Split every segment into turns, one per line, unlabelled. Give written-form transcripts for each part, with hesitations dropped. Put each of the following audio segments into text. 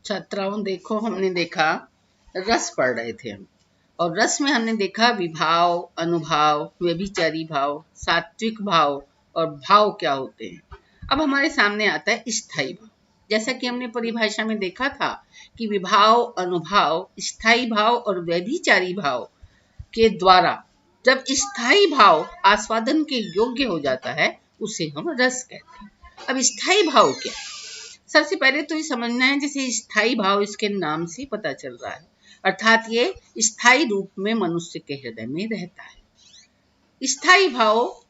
छात्राओं देखो, हमने देखा रस पढ़ रहे थे हम, और रस में हमने देखा विभाव, अनुभाव, व्यभिचारी भाव, सात्विक भाव और भाव क्या होते हैं। अब हमारे सामने आता है स्थायी भाव। जैसा कि हमने परिभाषा में देखा था कि विभाव, अनुभाव, स्थायी भाव और व्यभिचारी भाव के द्वारा जब स्थायी भाव आस्वादन के योग्य हो जाता है उसे हम रस कहते हैं। अब स्थायी भाव क्या है? सबसे पहले तो ये समझना है, जैसे स्थायी भाव इसके नाम से पता चल रहा है, अर्थात ये स्थायी रूप में मनुष्य के हृदय में रहता है। स्थायी भाव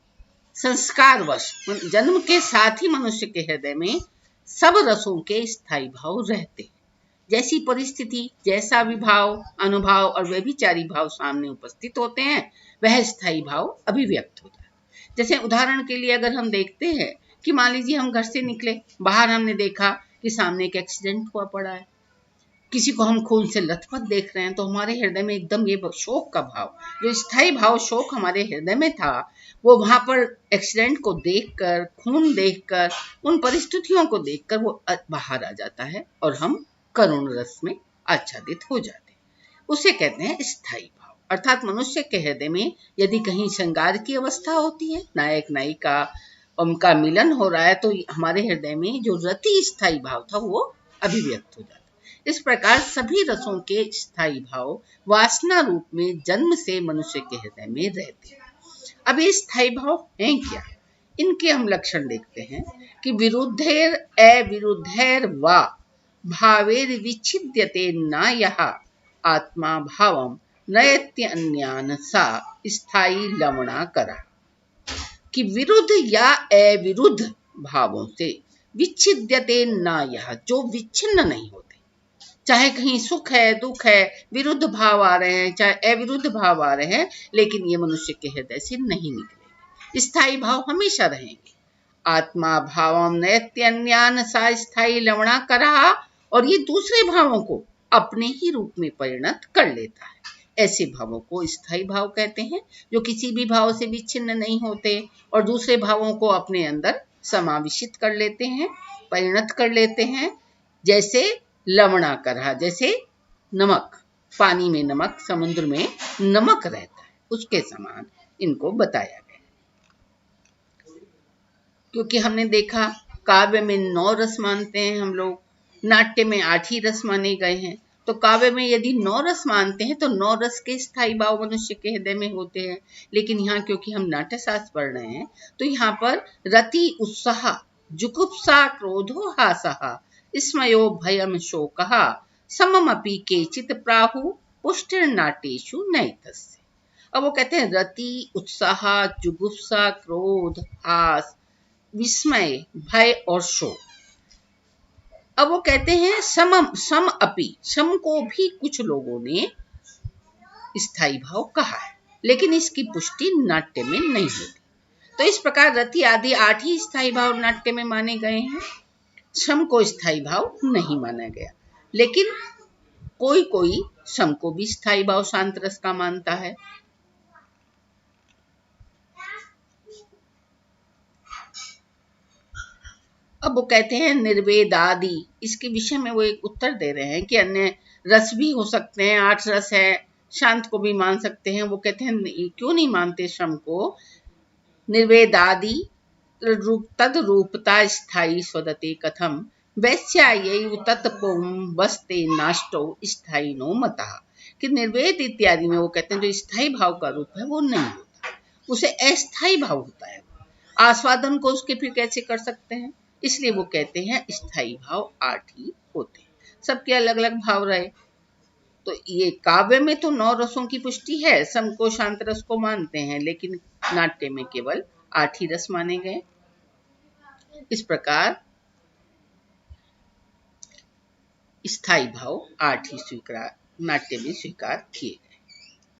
संस्कारवश जन्म के साथ ही मनुष्य के हृदय में सब रसों के स्थायी भाव रहते हैं। जैसी परिस्थिति, जैसा विभाव, अनुभाव और व्यभिचारी भाव सामने उपस्थित होते हैं, वह स्थायी भाव अभिव्यक्त होता है। जैसे उदाहरण के लिए अगर हम देखते हैं कि मान लीजिए हम घर से निकले, बाहर हमने देखा कि सामने एक एक्सीडेंट हुआ पड़ा है, किसी को हम खून से लथपथ देख रहे हैं, तो हमारे हृदय में एकदम ये शोक का भाव, जो स्थायी भाव शोक हमारे हृदय में था, वो वहां पर एक्सीडेंट को देखकर, खून देखकर, उन परिस्थितियों को देखकर वो बाहर आ जाता है और हम करुण रस में आच्छादित हो जाते हैं। उसे कहते हैं स्थायी भाव। अर्थात मनुष्य के हृदय में यदि कहीं श्रृंगार की अवस्था होती है, नायक नायिका उनका मिलन हो रहा है, तो हमारे हृदय में जो रति स्थायी भाव था वो अभिव्यक्त हो जाता है। इस प्रकार सभी रसों के स्थायी भाव वासना रूप में जन्म से मनुष्य के हृदय में रहते हैं। अब ये स्थायी भाव हैं क्या? इनके हम लक्षण देखते हैं कि विरुद्धेर अविरुद्धेर वा भावेर विच्छिद्यते न यः आत्मा भावम नयत्यन्यान सा स्थायी लवणाकरा। कि विरुद्ध या अविरुद्ध भावों से विच्छिद्यते न यः, जो विच्छिन्न नहीं होते, चाहे कहीं सुख है, दुख है, विरुद्ध भाव आ रहे हैं, चाहे अविरुद्ध भाव आ रहे हैं, लेकिन ये मनुष्य के हृदय से नहीं निकलेंगे। स्थायी भाव हमेशा रहेंगे। आत्मा भावम नयत्यन्यान सा स्थायी लवणाकरा, और ये दूसरे भावों को अपने ही रूप में परिणत कर लेता है। ऐसे भावों को स्थायी भाव कहते हैं, जो किसी भी भाव से विच्छिन्न नहीं होते और दूसरे भावों को अपने अंदर समावेशित कर लेते हैं, परिणत कर लेते हैं। जैसे लवणाकरा, जैसे नमक, पानी में नमक, समुद्र में नमक रहता है, उसके समान इनको बताया गया। क्योंकि हमने देखा काव्य में 9 रस मानते हैं हम लोग, नाट्य में 8 ही रस माने गए हैं, तो काव्य में यदि 9 रस मानते हैं तो 9 रस के स्थायी भाव मनुष्य के हृदय में होते हैं। लेकिन यहाँ क्योंकि हम नाट्य शास्त्र पढ़ रहे हैं, तो यहाँ पर रति, उत्साह, जुगुप्सा, क्रोधो, हासः, स्मयो, भयम, शोकः सममपि केचित् प्राहु पुष्टिर्नाट्येषु नैतस्य। अब वो कहते हैं रति, उत्साह, जुगुप्सा, क्रोध, हास, विस्मय, भय और शोक। अब वो कहते हैं सम अपि, सम को भी कुछ लोगों ने स्थायी भाव कहा है, लेकिन इसकी पुष्टि नाट्य में नहीं होती। तो इस प्रकार रति आदि 8 ही स्थायी भाव नाट्य में माने गए हैं, सम को स्थायी भाव नहीं माना गया। लेकिन कोई कोई सम को भी स्थायी भाव शांत रस का मानता है। अब वो कहते हैं निर्वेद आदि, इसके विषय में वो एक उत्तर दे रहे हैं कि अन्य रस भी हो सकते हैं, 8 रस है, शांत को भी मान सकते हैं। वो कहते हैं क्यों नहीं मानते श्रम को? निर्वेद आदि तद रूपता स्थायी स्वदते कथम वैश्यायैव तत्पुं वस्ते नाष्टो स्थायी नो मतः। कि निर्वेद इत्यादि में वो कहते हैं जो स्थायी भाव का रूप है वो नहीं होता, उसे अस्थायी भाव होता है। आस्वादन को उसके फिर कैसे कर सकते हैं? इसलिए वो कहते हैं स्थायी भाव 8 ही होते हैं, सबके अलग अलग भाव रहे। तो ये काव्य में तो 9 रसों की पुष्टि है, सम को शांत रस को मानते हैं, लेकिन नाट्य में केवल 8 ही रस माने गए। इस प्रकार स्थायी भाव 8 ही नाट्य में स्वीकार किए।